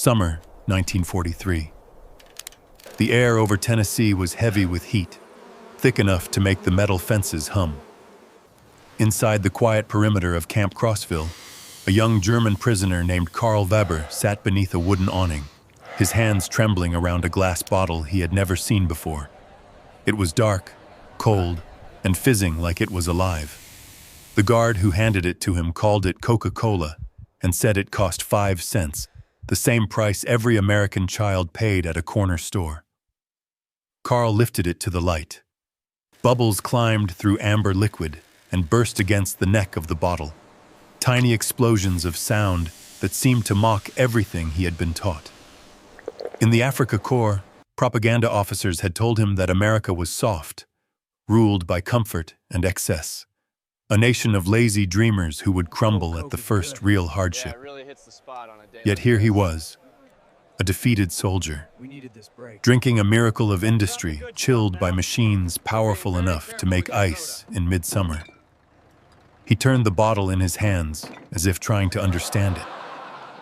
Summer, 1943. The air over Tennessee was heavy with heat, thick enough to make the metal fences hum. Inside the quiet perimeter of Camp Crossville, a young German prisoner named Karl Weber sat beneath a wooden awning, his hands trembling around a glass bottle he had never seen before. It was dark, cold, and fizzing like it was alive. The guard who handed it to him called it Coca-Cola and said it cost 5 cents, the same price every American child paid at a corner store. Karl lifted it to the light. Bubbles climbed through amber liquid and burst against the neck of the bottle, tiny explosions of sound that seemed to mock everything he had been taught. In the Afrika Korps, propaganda officers had told him that America was soft, ruled by comfort and excess, a nation of lazy dreamers who would crumble at the first real hardship. Yet here he was, a defeated soldier, drinking a miracle of industry chilled by machines powerful enough to make ice in midsummer. He turned the bottle in his hands as if trying to understand it.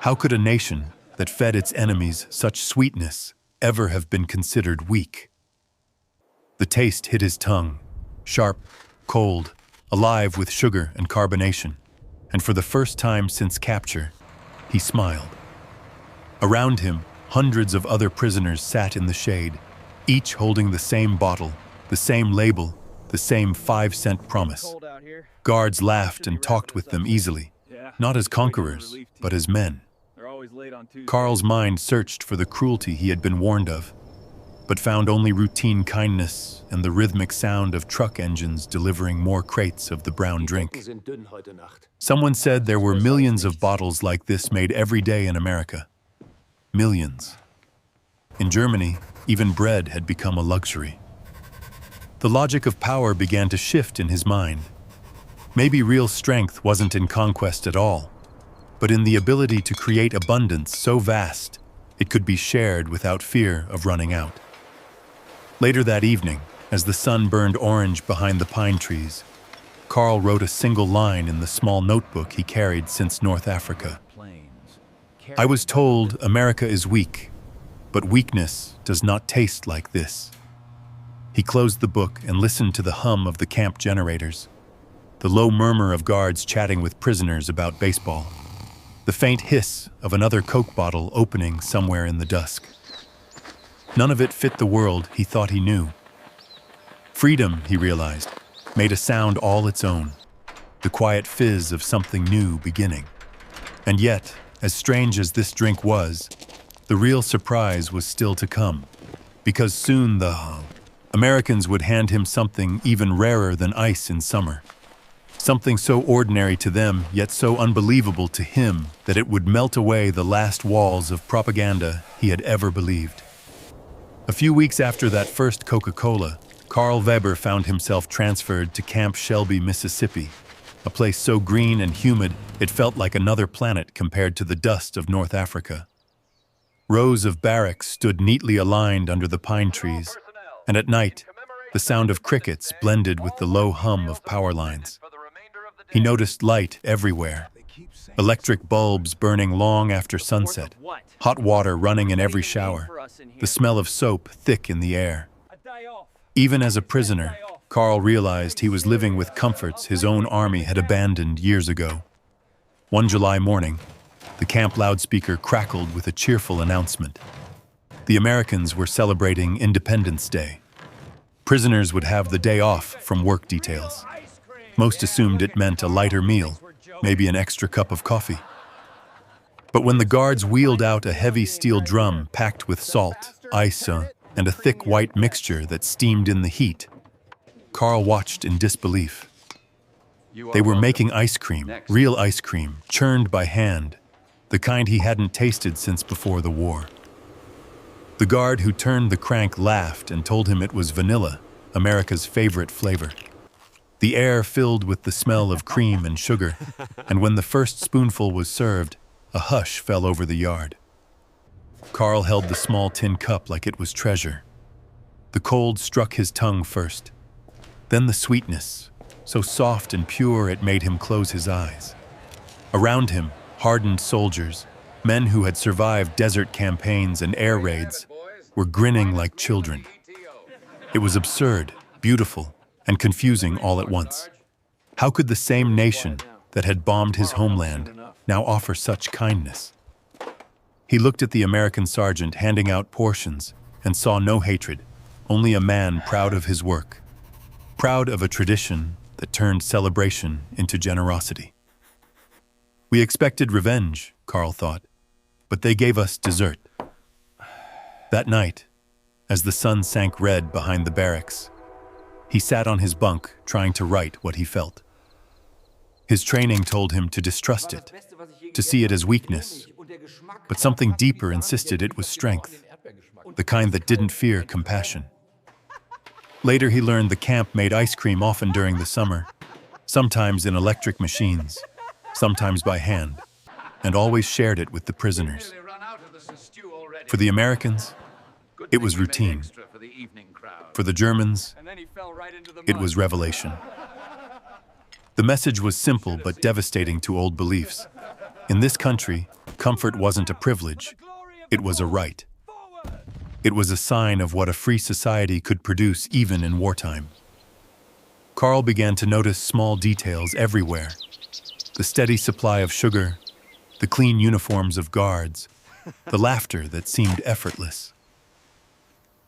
How could a nation that fed its enemies such sweetness ever have been considered weak? The taste hit his tongue, sharp, cold, alive with sugar and carbonation, and for the first time since capture, he smiled. Around him, hundreds of other prisoners sat in the shade, each holding the same bottle, the same label, the same 5-cent promise. Guards laughed and talked with them easily, not as conquerors, but as men. Karl's mind searched for the cruelty he had been warned of, but found only routine kindness and the rhythmic sound of truck engines delivering more crates of the brown drink. Someone said there were millions of bottles like this made every day in America. Millions. In Germany, even bread had become a luxury. The logic of power began to shift in his mind. Maybe real strength wasn't in conquest at all, but in the ability to create abundance so vast it could be shared without fear of running out. Later that evening, as the sun burned orange behind the pine trees, Karl wrote a single line in the small notebook he carried since North Africa. I was told America is weak, but weakness does not taste like this. He closed the book and listened to the hum of the camp generators, the low murmur of guards chatting with prisoners about baseball, the faint hiss of another Coke bottle opening somewhere in the dusk. None of it fit the world he thought he knew. Freedom, he realized, made a sound all its own, the quiet fizz of something new beginning. And yet, as strange as this drink was, the real surprise was still to come, because soon the Americans would hand him something even rarer than ice in summer. Something so ordinary to them, yet so unbelievable to him that it would melt away the last walls of propaganda he had ever believed. A few weeks after that first Coca-Cola, Karl Weber found himself transferred to Camp Shelby, Mississippi, a place so green and humid it felt like another planet compared to the dust of North Africa. Rows of barracks stood neatly aligned under the pine trees, and at night, the sound of crickets blended with the low hum of power lines. He noticed light everywhere, electric bulbs burning long after sunset, hot water running in every shower, the smell of soap thick in the air. Even as a prisoner, Karl realized he was living with comforts his own army had abandoned years ago. One July morning, the camp loudspeaker crackled with a cheerful announcement. The Americans were celebrating Independence Day. Prisoners would have the day off from work details. Most assumed it meant a lighter meal, maybe an extra cup of coffee. But when the guards wheeled out a heavy steel drum packed with salt, ice, and a thick white mixture that steamed in the heat, Karl watched in disbelief. They were making ice cream, real ice cream, churned by hand, the kind he hadn't tasted since before the war. The guard who turned the crank laughed and told him it was vanilla, America's favorite flavor. The air filled with the smell of cream and sugar, and when the first spoonful was served, a hush fell over the yard. Karl held the small tin cup like it was treasure. The cold struck his tongue first, then the sweetness, so soft and pure it made him close his eyes. Around him, hardened soldiers, Men who had survived desert campaigns and air raids were grinning like children. It was absurd, beautiful, and confusing all at once. How could the same nation that had bombed his homeland now offer such kindness? He looked at the American sergeant handing out portions and saw no hatred, only a man proud of his work, proud of a tradition that turned celebration into generosity. We expected revenge, Carl thought, but they gave us dessert. That night, as the sun sank red behind the barracks, he sat on his bunk trying to write what he felt. His training told him to distrust it, to see it as weakness, but something deeper insisted it was strength, the kind that didn't fear compassion. Later he learned the camp made ice cream often during the summer, sometimes in electric machines, sometimes by hand, and always shared it with the prisoners. For the Americans, it was routine. For the Germans, it was revelation. The message was simple but devastating to old beliefs. In this country, comfort wasn't a privilege, it was a right. It was a sign of what a free society could produce even in wartime. Carl began to notice small details everywhere. The steady supply of sugar, the clean uniforms of guards, the laughter that seemed effortless.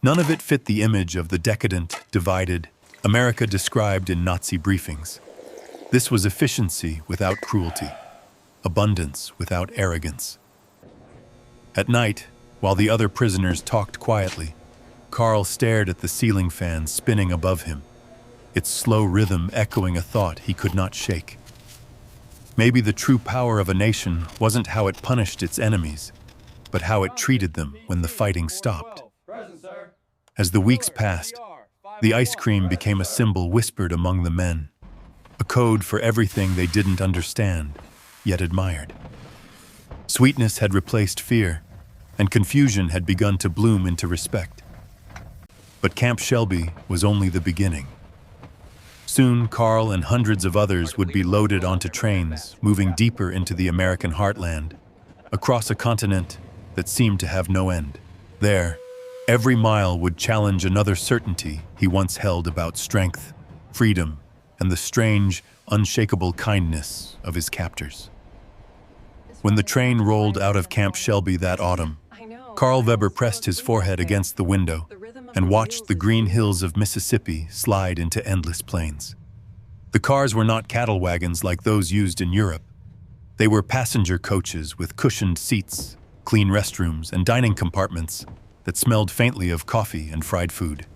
None of it fit the image of the decadent, divided America described in Nazi briefings. This was efficiency without cruelty, abundance without arrogance. At night, while the other prisoners talked quietly, Carl stared at the ceiling fan spinning above him, its slow rhythm echoing a thought he could not shake. Maybe the true power of a nation wasn't how it punished its enemies, but how it treated them when the fighting stopped. As the weeks passed, the ice cream became a symbol whispered among the men, a code for everything they didn't understand, yet admired. Sweetness had replaced fear, and confusion had begun to bloom into respect. But Camp Shelby was only the beginning. Soon, Carl and hundreds of others would be loaded onto trains, moving deeper into the American heartland, across a continent that seemed to have no end. There, every mile would challenge another certainty he once held about strength, freedom, and the strange, unshakable kindness of his captors. When the train rolled out of Camp Shelby that autumn, Carl Weber pressed his forehead against the window and watched the green hills of Mississippi slide into endless plains. The cars were not cattle wagons like those used in Europe. They were passenger coaches with cushioned seats, clean restrooms, and dining compartments that smelled faintly of coffee and fried food.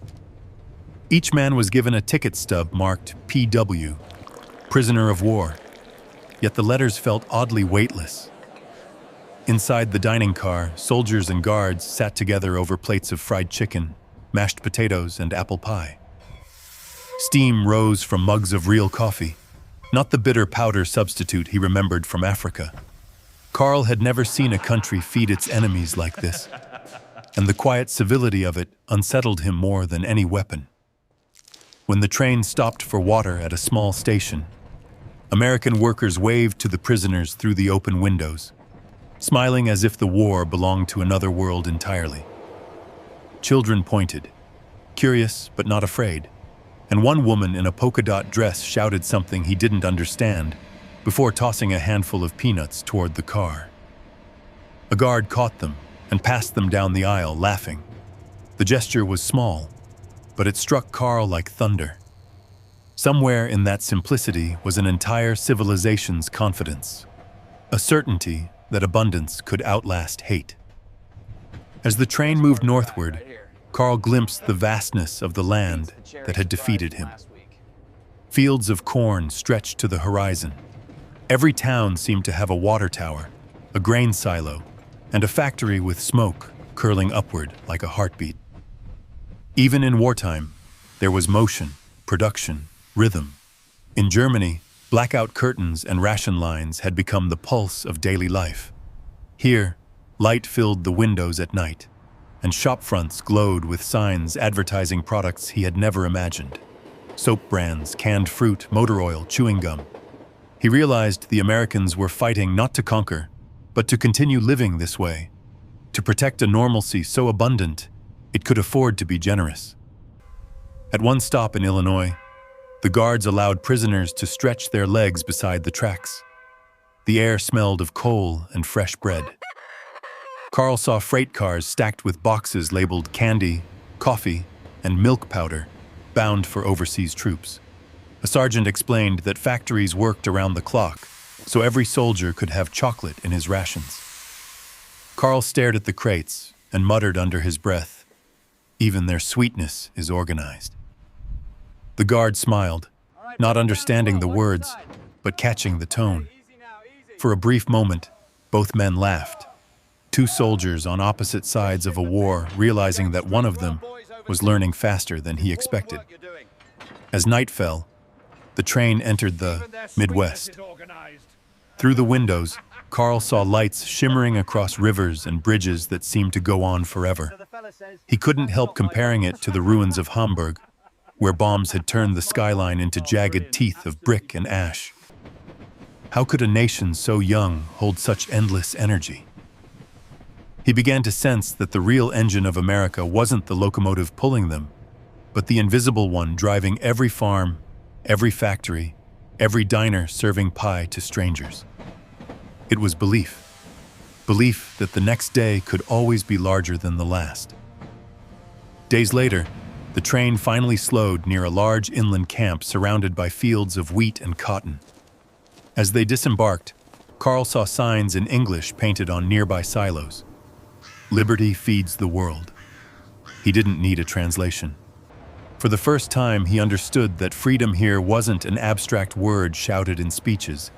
Each man was given a ticket stub marked PW, prisoner of war, yet the letters felt oddly weightless. Inside the dining car, soldiers and guards sat together over plates of fried chicken, mashed potatoes, and apple pie. Steam rose from mugs of real coffee, not the bitter powder substitute he remembered from Africa. Carl had never seen a country feed its enemies like this, and the quiet civility of it unsettled him more than any weapon. When the train stopped for water at a small station, American workers waved to the prisoners through the open windows, smiling as if the war belonged to another world entirely. Children pointed, curious but not afraid, and one woman in a polka-dot dress shouted something he didn't understand before tossing a handful of peanuts toward the car. A guard caught them and passed them down the aisle, laughing. The gesture was small, but it struck Carl like thunder. Somewhere in that simplicity was an entire civilization's confidence, a certainty that abundance could outlast hate. As the train moved northward, Carl glimpsed the vastness of the land that had defeated him. Fields of corn stretched to the horizon. Every town seemed to have a water tower, a grain silo, and a factory with smoke curling upward like a heartbeat. Even in wartime, there was motion, production, rhythm. In Germany, blackout curtains and ration lines had become the pulse of daily life. Here, light filled the windows at night, and shop fronts glowed with signs advertising products he had never imagined. Soap brands, canned fruit, motor oil, chewing gum. He realized the Americans were fighting not to conquer, but to continue living this way, to protect a normalcy so abundant it could afford to be generous. At one stop in Illinois, the guards allowed prisoners to stretch their legs beside the tracks. The air smelled of coal and fresh bread. Carl saw freight cars stacked with boxes labeled candy, coffee, and milk powder, bound for overseas troops. A sergeant explained that factories worked around the clock, so every soldier could have chocolate in his rations. Carl stared at the crates and muttered under his breath, "Even their sweetness is organized." The guard smiled, not understanding the words, but catching the tone. For a brief moment, both men laughed. Two soldiers on opposite sides of a war, realizing that one of them was learning faster than he expected. As night fell, the train entered the Midwest. Through the windows, Carl saw lights shimmering across rivers and bridges that seemed to go on forever. He couldn't help comparing it to the ruins of Hamburg, where bombs had turned the skyline into jagged teeth of brick and ash. How could a nation so young hold such endless energy? He began to sense that the real engine of America wasn't the locomotive pulling them, but the invisible one driving every farm, every factory, every diner serving pie to strangers. It was belief. Belief that the next day could always be larger than the last. Days later, the train finally slowed near a large inland camp surrounded by fields of wheat and cotton. As they disembarked, Carl saw signs in English painted on nearby silos. "Liberty feeds the world." He didn't need a translation. For the first time, he understood that freedom here wasn't an abstract word shouted in speeches.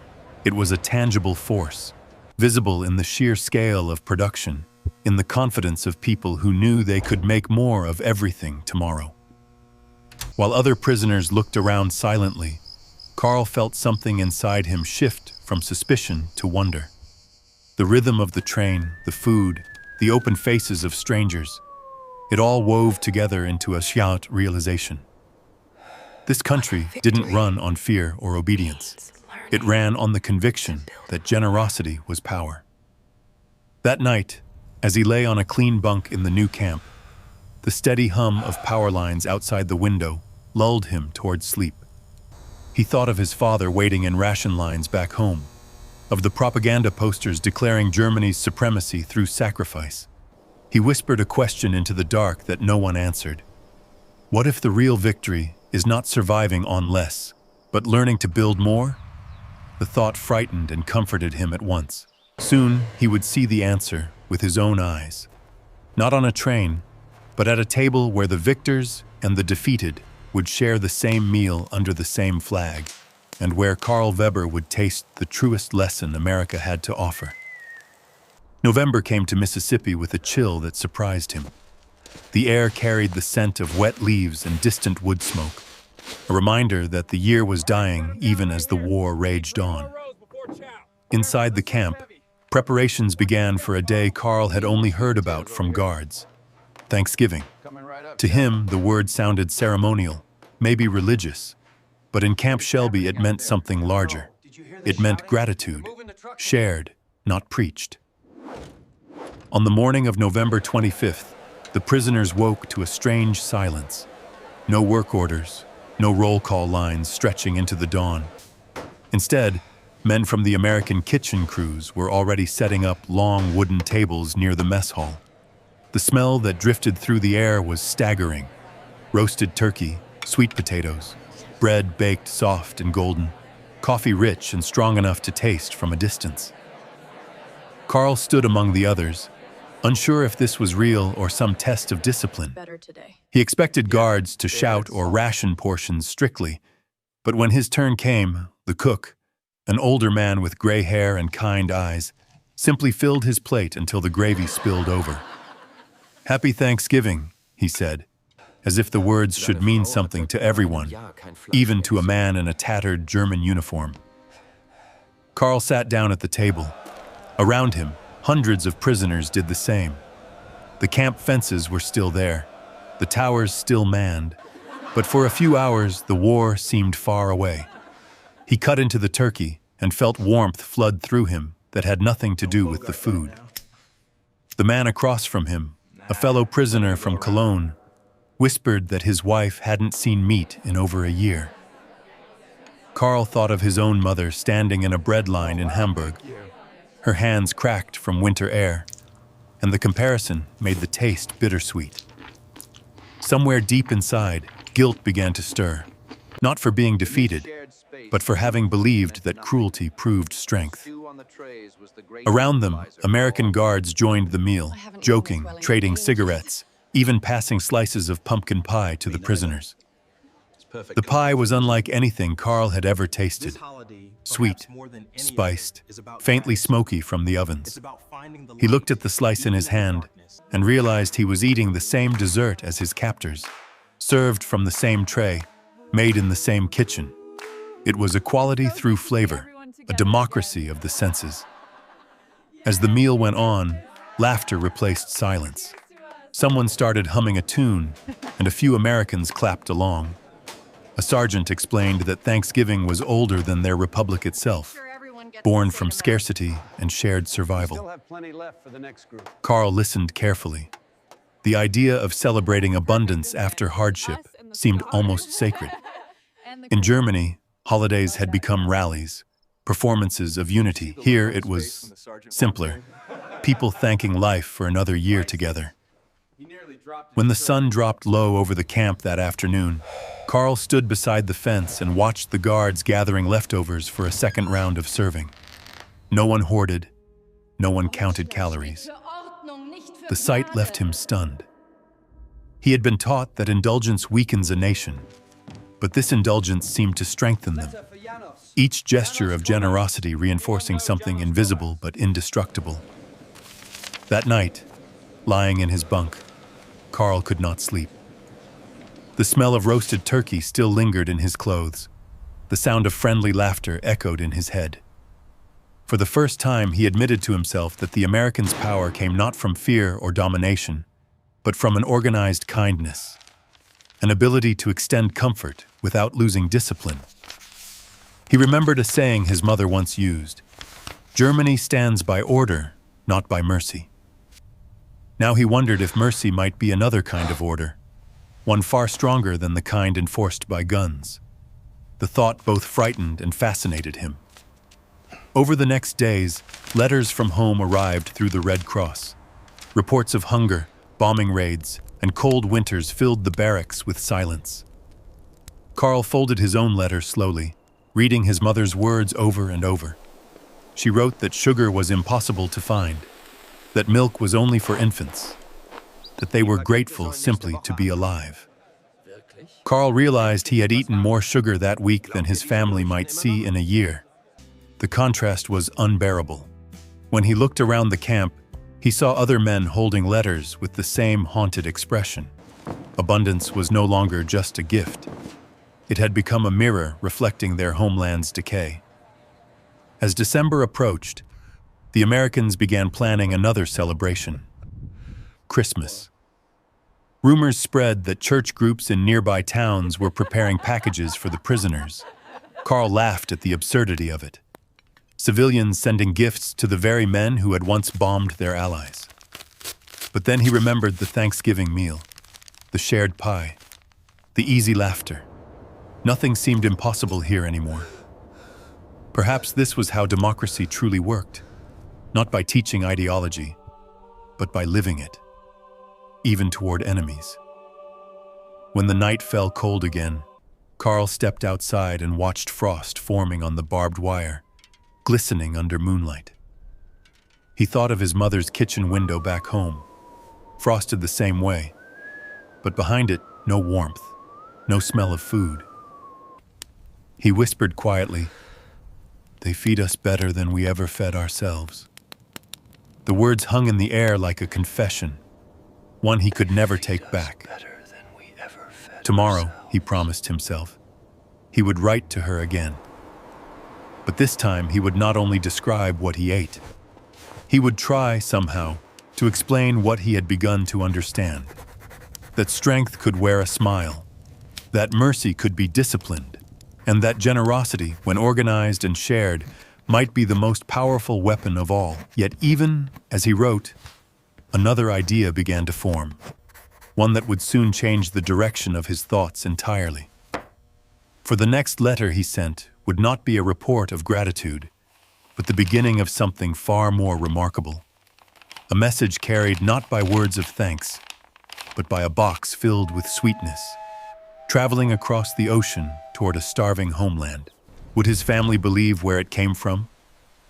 It was a tangible force, visible in the sheer scale of production, in the confidence of people who knew they could make more of everything tomorrow. While other prisoners looked around silently, Carl felt something inside him shift from suspicion to wonder. The rhythm of the train, the food, the open faces of strangers, it all wove together into a shout realization. This country didn't run on fear or obedience. It ran on the conviction that generosity was power. That night, as he lay on a clean bunk in the new camp, the steady hum of power lines outside the window lulled him towards sleep. He thought of his father waiting in ration lines back home, of the propaganda posters declaring Germany's supremacy through sacrifice. He whispered a question into the dark that no one answered. What if the real victory is not surviving on less, but learning to build more? The thought frightened and comforted him at once. Soon he would see the answer with his own eyes. Not on a train, but at a table where the victors and the defeated would share the same meal under the same flag, and where Karl Weber would taste the truest lesson America had to offer. November came to Mississippi with a chill that surprised him. The air carried the scent of wet leaves and distant wood smoke, a reminder that the year was dying even as the war raged on. Inside the camp, preparations began for a day Carl had only heard about from guards: Thanksgiving. To him, the word sounded ceremonial, maybe religious, but in Camp Shelby it meant something larger. It meant gratitude, shared, not preached. On the morning of November 25th, the prisoners woke to a strange silence. No work orders, no roll call lines stretching into the dawn. Instead, men from the American kitchen crews were already setting up long wooden tables near the mess hall. The smell that drifted through the air was staggering. Roasted turkey, sweet potatoes, bread baked soft and golden, coffee rich and strong enough to taste from a distance. Carl stood among the others, unsure if this was real or some test of discipline. He expected guards to shout or ration portions strictly, but when his turn came, the cook, an older man with gray hair and kind eyes, simply filled his plate until the gravy spilled over. "Happy Thanksgiving," he said, as if the words should mean something to everyone, even to a man in a tattered German uniform. Carl sat down at the table. Around him, hundreds of prisoners did the same. The camp fences were still there, the towers still manned, but for a few hours the war seemed far away. He cut into the turkey and felt warmth flood through him, that had nothing to do with the food. The man across from him, a fellow prisoner from Cologne, whispered that his wife hadn't seen meat in over a year. Karl thought of his own mother standing in a bread line in Hamburg, her hands cracked from winter air, and the comparison made the taste bittersweet. Somewhere deep inside, guilt began to stir, not for being defeated, but for having believed that cruelty proved strength. Around them, American guards joined the meal, joking, trading cigarettes, even passing slices of pumpkin pie to the prisoners. The pie was unlike anything Karl had ever tasted. Sweet, spiced, faintly smoky from the ovens. He looked at the slice in his hand and realized he was eating the same dessert as his captors, served from the same tray, made in the same kitchen. It was equality through flavor, a democracy of the senses. As the meal went on, laughter replaced silence. Someone started humming a tune, and a few Americans clapped along. A sergeant explained that Thanksgiving was older than their republic itself, born from scarcity and shared survival. Karl listened carefully. The idea of celebrating abundance after hardship seemed almost sacred. In Germany, holidays had become rallies, performances of unity. Here it was simpler, people thanking life for another year together. When the sun dropped low over the camp that afternoon, Karl stood beside the fence and watched the guards gathering leftovers for a second round of serving. No one hoarded, no one counted calories. The sight left him stunned. He had been taught that indulgence weakens a nation, but this indulgence seemed to strengthen them. Each gesture of generosity reinforcing something invisible but indestructible. That night, lying in his bunk, Karl could not sleep. The smell of roasted turkey still lingered in his clothes. The sound of friendly laughter echoed in his head. For the first time, he admitted to himself that the Americans' power came not from fear or domination, but from an organized kindness, an ability to extend comfort without losing discipline. He remembered a saying his mother once used: "Germany stands by order, not by mercy." Now he wondered if mercy might be another kind of order, one far stronger than the kind enforced by guns. The thought both frightened and fascinated him. Over the next days, letters from home arrived through the Red Cross. Reports of hunger, bombing raids, and cold winters filled the barracks with silence. Karl folded his own letter slowly, reading his mother's words over and over. She wrote that sugar was impossible to find, that milk was only for infants, that they were grateful simply to be alive. Karl realized he had eaten more sugar that week than his family might see in a year. The contrast was unbearable. When he looked around the camp, he saw other men holding letters with the same haunted expression. Abundance was no longer just a gift. It had become a mirror reflecting their homeland's decay. As December approached, the Americans began planning another celebration: Christmas. Rumors spread that church groups in nearby towns were preparing packages for the prisoners. Karl laughed at the absurdity of it. Civilians sending gifts to the very men who had once bombed their allies. But then he remembered the Thanksgiving meal, the shared pie, the easy laughter. Nothing seemed impossible here anymore. Perhaps this was how democracy truly worked, not by teaching ideology, but by living it, even toward enemies. When the night fell cold again, Karl stepped outside and watched frost forming on the barbed wire, glistening under moonlight. He thought of his mother's kitchen window back home, frosted the same way, but behind it, no warmth, no smell of food. He whispered quietly, "They feed us better than we ever fed ourselves." The words hung in the air like a confession, one he could never take back. Tomorrow, he promised himself, he would write to her again. But this time he would not only describe what he ate. He would try, somehow, to explain what he had begun to understand. That strength could wear a smile, that mercy could be disciplined, and that generosity, when organized and shared, might be the most powerful weapon of all. Yet even as he wrote, another idea began to form, one that would soon change the direction of his thoughts entirely. For the next letter he sent would not be a report of gratitude, but the beginning of something far more remarkable. A message carried not by words of thanks, but by a box filled with sweetness, traveling across the ocean toward a starving homeland. Would his family believe where it came from,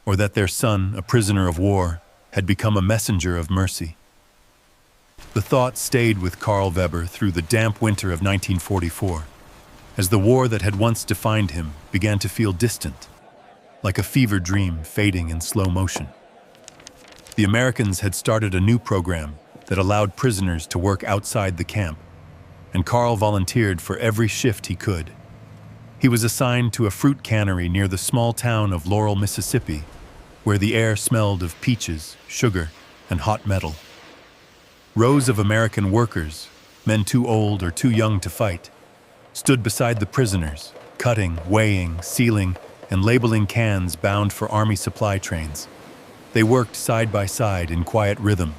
or that their son, a prisoner of war, had become a messenger of mercy? The thought stayed with Karl Weber through the damp winter of 1944, as the war that had once defined him began to feel distant, like a fever dream fading in slow motion. The Americans had started a new program that allowed prisoners to work outside the camp, and Karl volunteered for every shift he could. He was assigned to a fruit cannery near the small town of Laurel, Mississippi, where the air smelled of peaches, sugar, and hot metal. Rows of American workers, men too old or too young to fight, stood beside the prisoners, cutting, weighing, sealing, and labeling cans bound for army supply trains. They worked side by side in quiet rhythm,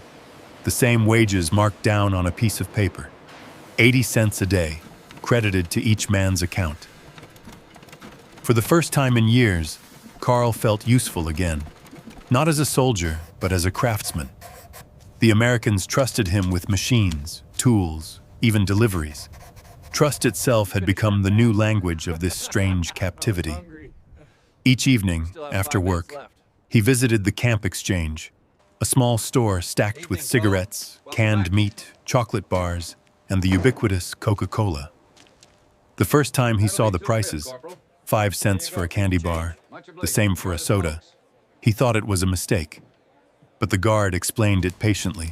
the same wages marked down on a piece of paper, 80 cents a day, credited to each man's account. For the first time in years, Karl felt useful again, not as a soldier, but as a craftsman. The Americans trusted him with machines, tools, even deliveries. Trust itself had become the new language of this strange captivity. Each evening, after work, he visited the camp exchange, a small store stacked with cigarettes, canned meat, chocolate bars, and the ubiquitous Coca-Cola. The first time he saw the prices, 5 cents for a candy bar, the same for a soda, he thought it was a mistake. But the guard explained it patiently.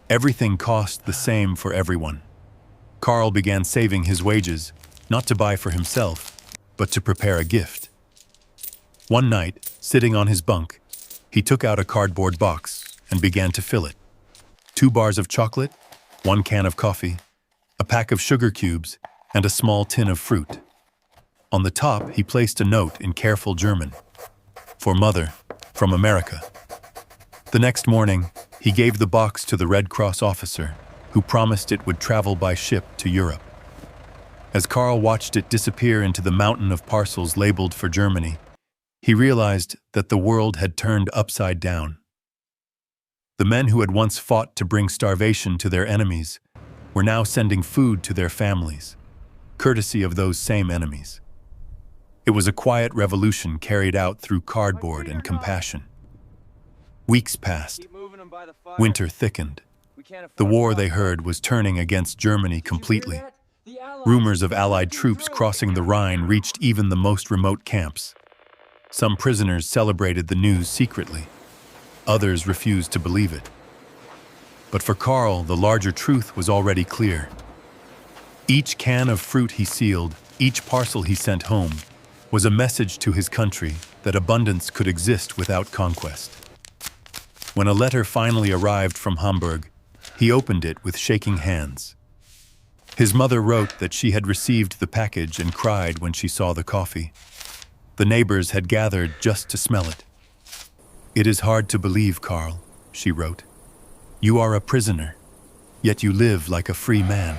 Everything cost the same for everyone. Karl began saving his wages, not to buy for himself, but to prepare a gift. One night, sitting on his bunk, he took out a cardboard box and began to fill it. 2 bars of chocolate, 1 can of coffee, a pack of sugar cubes, and a small tin of fruit. On the top, he placed a note in careful German. For Mother, from America. The next morning, he gave the box to the Red Cross officer, who promised it would travel by ship to Europe. As Karl watched it disappear into the mountain of parcels labeled for Germany, he realized that the world had turned upside down. The men who had once fought to bring starvation to their enemies were now sending food to their families, courtesy of those same enemies. It was a quiet revolution carried out through cardboard and compassion. Weeks passed. Winter thickened. The war, they heard, was turning against Germany completely. Rumors of Allied troops crossing the Rhine reached even the most remote camps. Some prisoners celebrated the news secretly. Others refused to believe it. But for Karl, the larger truth was already clear. Each can of fruit he sealed, each parcel he sent home, was a message to his country that abundance could exist without conquest. When a letter finally arrived from Hamburg, he opened it with shaking hands. His mother wrote that she had received the package and cried when she saw the coffee. The neighbors had gathered just to smell it. "It is hard to believe, Karl," she wrote. "You are a prisoner, yet you live like a free man."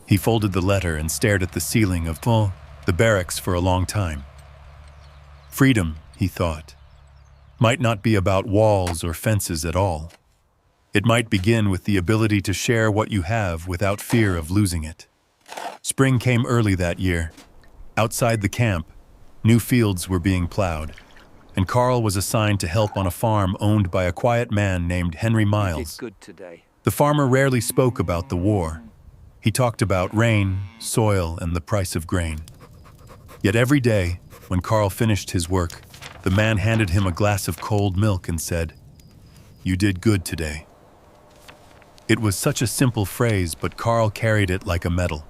He folded the letter and stared at the ceiling of the barracks for a long time. Freedom, he thought, might not be about walls or fences at all. It might begin with the ability to share what you have without fear of losing it. Spring came early that year. Outside the camp, new fields were being plowed, and Karl was assigned to help on a farm owned by a quiet man named Henry Miles. The farmer rarely spoke about the war. He talked about rain, soil, and the price of grain. Yet every day, when Karl finished his work, the man handed him a glass of cold milk and said, "You did good today." It was such a simple phrase, but Karl carried it like a medal.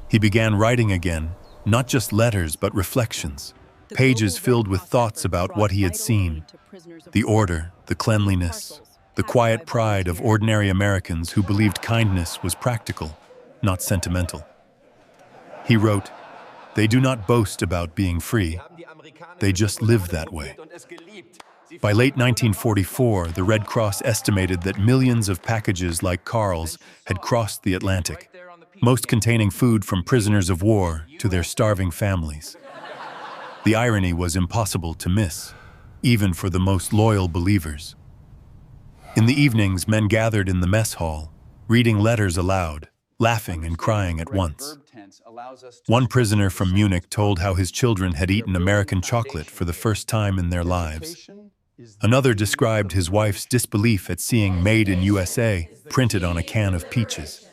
He began writing again, not just letters, but reflections, pages filled with thoughts about what he had seen, the order, the cleanliness, the quiet pride of ordinary Americans who believed kindness was practical, not sentimental. He wrote, They do not boast about being free. They just live that way. By late 1944, the Red Cross estimated that millions of packages like Carl's had crossed the Atlantic, most containing food from prisoners of war to their starving families. The irony was impossible to miss, even for the most loyal believers. In the evenings, men gathered in the mess hall, reading letters aloud, laughing and crying at once. One prisoner from Munich told how his children had eaten American chocolate for the first time in their lives. Another described his wife's disbelief at seeing "Made in USA" printed on a can of peaches.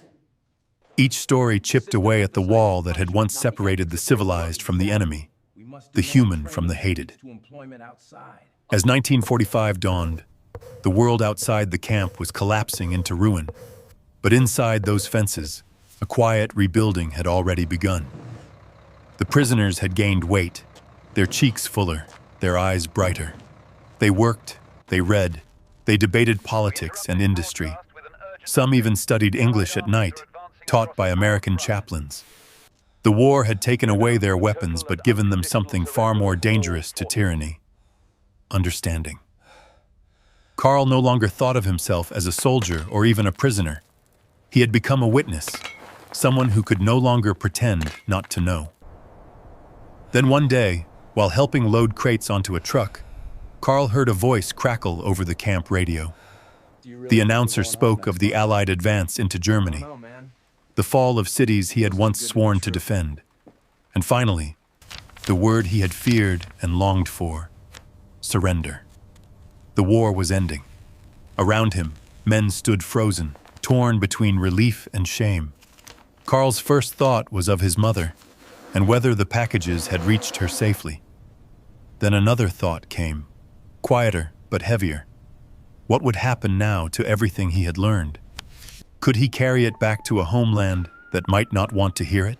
Each story chipped away at the wall that had once separated the civilized from the enemy, the human from the hated. As 1945 dawned, the world outside the camp was collapsing into ruin. But inside those fences, a quiet rebuilding had already begun. The prisoners had gained weight, their cheeks fuller, their eyes brighter. They worked, they read, they debated politics and industry. Some even studied English at night, taught by American chaplains. The war had taken away their weapons but given them something far more dangerous to tyranny: understanding. Carl no longer thought of himself as a soldier or even a prisoner. He had become a witness, someone who could no longer pretend not to know. Then one day, while helping load crates onto a truck, Carl heard a voice crackle over the camp radio. The announcer spoke of the Allied advance into Germany, the fall of cities he had once sworn to defend, and finally, the word he had feared and longed for: surrender. The war was ending. Around him, men stood frozen, torn between relief and shame. Carl's first thought was of his mother, and whether the packages had reached her safely. Then another thought came, quieter but heavier. What would happen now to everything he had learned? Could he carry it back to a homeland that might not want to hear it?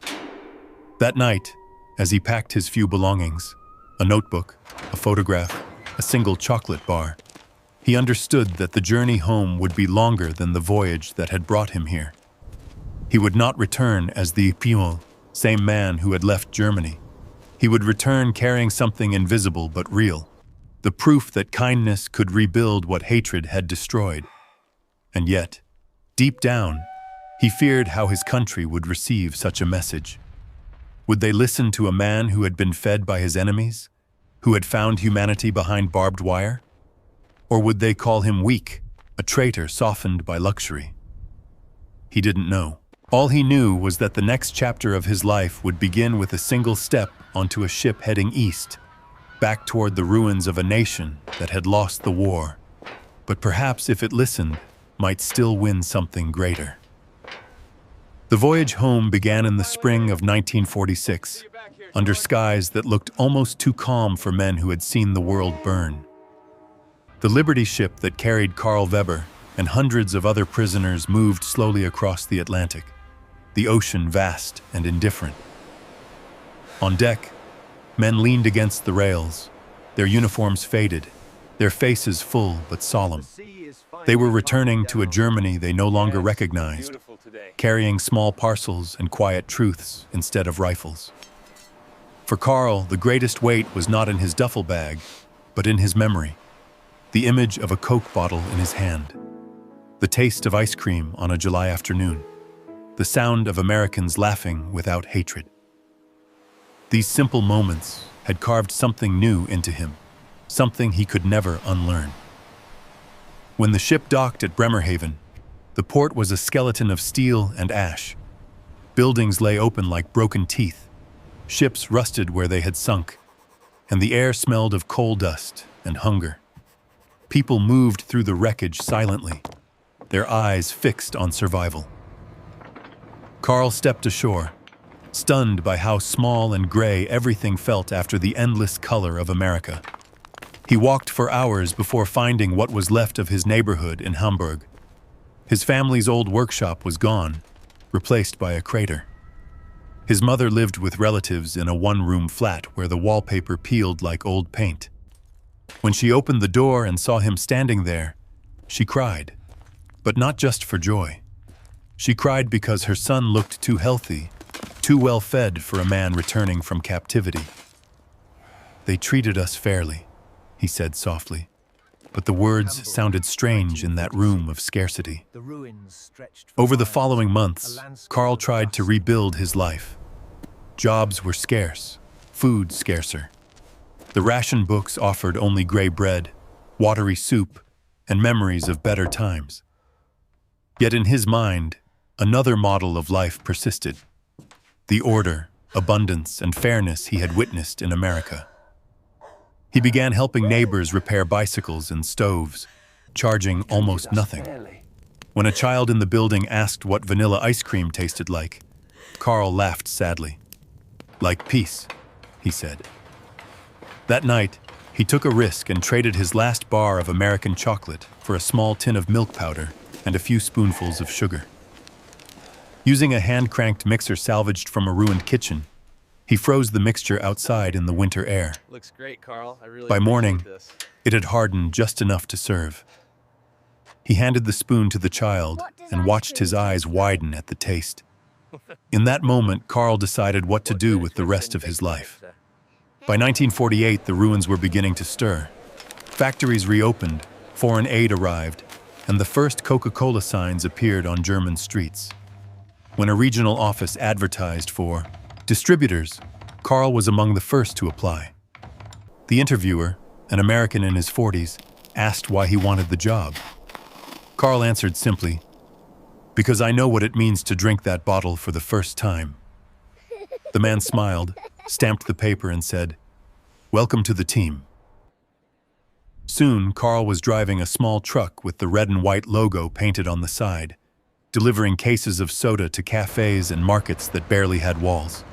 That night, as he packed his few belongings, a notebook, a photograph, a single chocolate bar, he understood that the journey home would be longer than the voyage that had brought him here. He would not return as the Pion, same man who had left Germany. He would return carrying something invisible but real, the proof that kindness could rebuild what hatred had destroyed. And yet, deep down, he feared how his country would receive such a message. Would they listen to a man who had been fed by his enemies, who had found humanity behind barbed wire? Or would they call him weak, a traitor softened by luxury? He didn't know. All he knew was that the next chapter of his life would begin with a single step onto a ship heading east, back toward the ruins of a nation that had lost the war, but perhaps if it listened, might still win something greater. The voyage home began in the spring of 1946, under skies that looked almost too calm for men who had seen the world burn. The Liberty ship that carried Carl Weber and hundreds of other prisoners moved slowly across the Atlantic, the ocean vast and indifferent. On deck, men leaned against the rails, their uniforms faded, their faces full but solemn. They were returning to a Germany they no longer recognized, carrying small parcels and quiet truths instead of rifles. For Carl, the greatest weight was not in his duffel bag, but in his memory. The image of a Coke bottle in his hand, the taste of ice cream on a July afternoon, the sound of Americans laughing without hatred. These simple moments had carved something new into him, something he could never unlearn. When the ship docked at Bremerhaven, the port was a skeleton of steel and ash. Buildings lay open like broken teeth, ships rusted where they had sunk, and the air smelled of coal dust and hunger. People moved through the wreckage silently, their eyes fixed on survival. Carl stepped ashore, stunned by how small and gray everything felt after the endless color of America. He walked for hours before finding what was left of his neighborhood in Hamburg. His family's old workshop was gone, replaced by a crater. His mother lived with relatives in a one-room flat where the wallpaper peeled like old paint. When she opened the door and saw him standing there, she cried, but not just for joy. She cried because her son looked too healthy, too well fed for a man returning from captivity. "They treated us fairly," he said softly, but the words sounded strange in that room of scarcity. Over the following months, Carl tried to rebuild his life. Jobs were scarce, food scarcer. The ration books offered only gray bread, watery soup, and memories of better times. Yet in his mind, another model of life persisted: the order, abundance, and fairness he had witnessed in America. He began helping neighbors repair bicycles and stoves, charging almost nothing. When a child in the building asked what vanilla ice cream tasted like, Carl laughed sadly. "Like peace," he said. That night, he took a risk and traded his last bar of American chocolate for a small tin of milk powder and a few spoonfuls of sugar. Using a hand-cranked mixer salvaged from a ruined kitchen, he froze the mixture outside in the winter air. Looks great, Carl. I really By morning, appreciate this. it had hardened just enough to serve. He handed the spoon to the child and watched his eyes widen at the taste. In that moment, Carl decided what to do with the rest of his life. By 1948, the ruins were beginning to stir. Factories reopened, foreign aid arrived, and the first Coca-Cola signs appeared on German streets. When a regional office advertised for distributors, Carl was among the first to apply. The interviewer, an American in his 40s, asked why he wanted the job. Carl answered simply, "Because I know what it means to drink that bottle for the first time." The man smiled, stamped the paper, and said, "Welcome to the team." Soon, Carl was driving a small truck with the red and white logo painted on the side, delivering cases of soda to cafes and markets that barely had walls.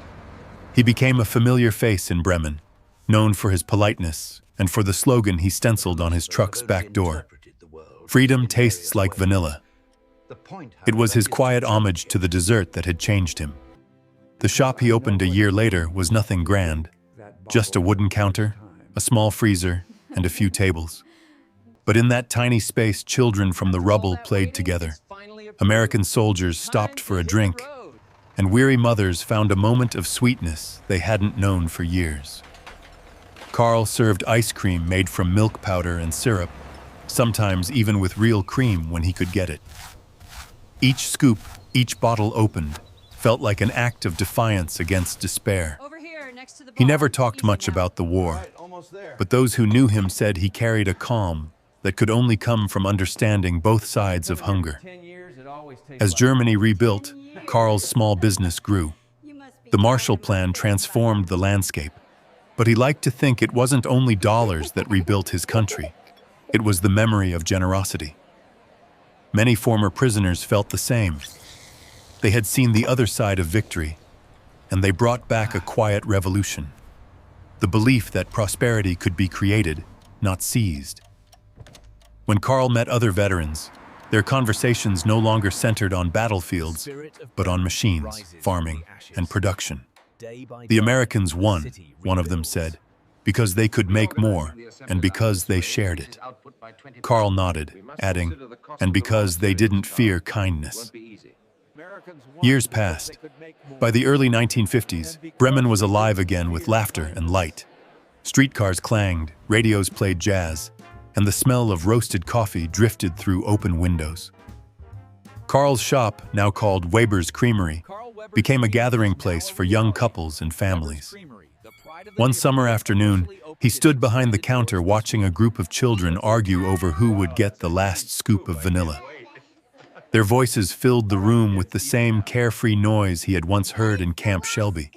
He became a familiar face in Bremen, known for his politeness and for the slogan he stenciled on his truck's back door: "Freedom tastes like vanilla." It was his quiet homage to the dessert that had changed him. The shop he opened a year later was nothing grand, just a wooden counter, a small freezer, and a few tables. But in that tiny space, children from the rubble played together. American soldiers stopped for a drink, and weary mothers found a moment of sweetness they hadn't known for years. Carl served ice cream made from milk powder and syrup, sometimes even with real cream when he could get it. Each scoop, each bottle opened, felt like an act of defiance against despair. He never talked much about the war, but those who knew him said he carried a calm that could only come from understanding both sides of hunger. As Germany rebuilt, Carl's small business grew. The Marshall Plan transformed the landscape, but he liked to think it wasn't only dollars that rebuilt his country. It was the memory of generosity. Many former prisoners felt the same. They had seen the other side of victory, and they brought back a quiet revolution. The belief that prosperity could be created, not seized. When Carl met other veterans, their conversations no longer centered on battlefields, but on machines, farming, and production. "The Americans won," one of them said, "because they could make more, and because they shared it." Carl nodded, adding, "and because they didn't fear kindness." Years passed. By the early 1950s, Bremen was alive again with laughter and light. Streetcars clanged, radios played jazz, and the smell of roasted coffee drifted through open windows. Carl's shop, now called Weber's Creamery, became a gathering place for young couples and families. One summer afternoon, he stood behind the counter watching a group of children argue over who would get the last scoop of vanilla. Their voices filled the room with the same carefree noise he had once heard in Camp Shelby.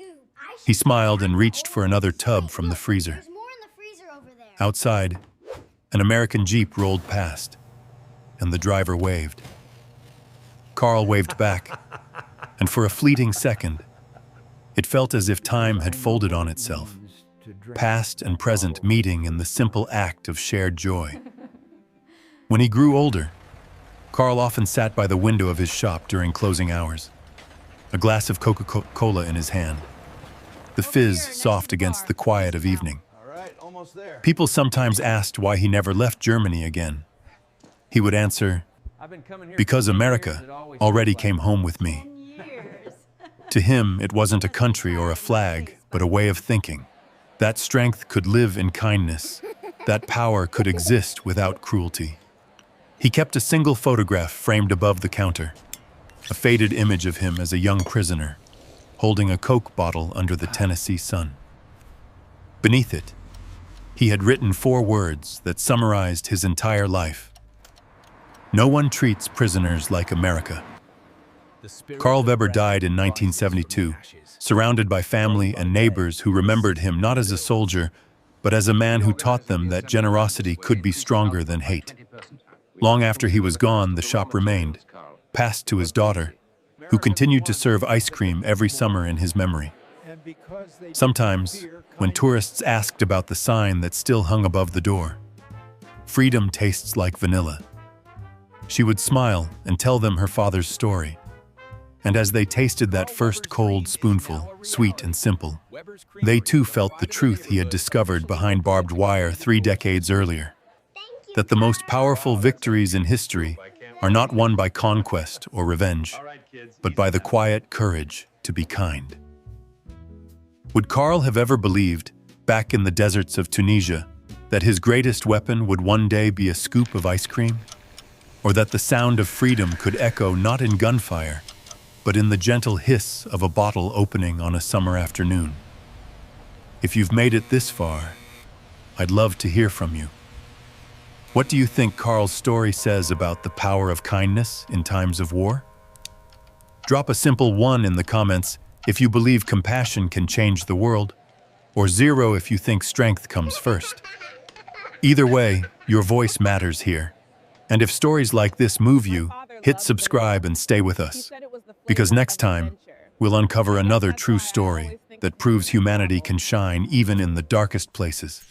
He smiled and reached for another tub from the freezer. Outside, an American Jeep rolled past, and the driver waved. Carl waved back, and for a fleeting second, it felt as if time had folded on itself, past and present meeting in the simple act of shared joy. When he grew older, Carl often sat by the window of his shop during closing hours, a glass of Coca-Cola in his hand, the fizz soft against the quiet of evening. People sometimes asked why he never left Germany again. He would answer, "Because America already came home with me." To him, it wasn't a country or a flag, but a way of thinking. That strength could live in kindness. That power could exist without cruelty. He kept a single photograph framed above the counter, a faded image of him as a young prisoner, holding a Coke bottle under the Tennessee sun. Beneath it, he had written 4 words that summarized his entire life. No one treats prisoners like America. Karl Weber died in 1972, surrounded by family and neighbors who remembered him not as a soldier, but as a man who taught them that generosity could be stronger than hate. Long after he was gone, the shop remained, passed to his daughter, who continued to serve ice cream every summer in his memory. Sometimes, when tourists asked about the sign that still hung above the door, "Freedom tastes like vanilla," she would smile and tell them her father's story. And as they tasted that first cold spoonful, sweet and simple, they too felt the truth he had discovered behind barbed wire 3 decades earlier. That the most powerful victories in history are not won by conquest or revenge, but by the quiet courage to be kind. Would Karl have ever believed, back in the deserts of Tunisia, that his greatest weapon would one day be a scoop of ice cream? Or that the sound of freedom could echo not in gunfire, but in the gentle hiss of a bottle opening on a summer afternoon? If you've made it this far, I'd love to hear from you. What do you think Karl's story says about the power of kindness in times of war? Drop a simple 1 in the comments if you believe compassion can change the world, or 0 if you think strength comes first. Either way, your voice matters here. And if stories like this move you, hit subscribe and stay with us. Because next time, we'll uncover another true story that proves humanity can shine even in the darkest places.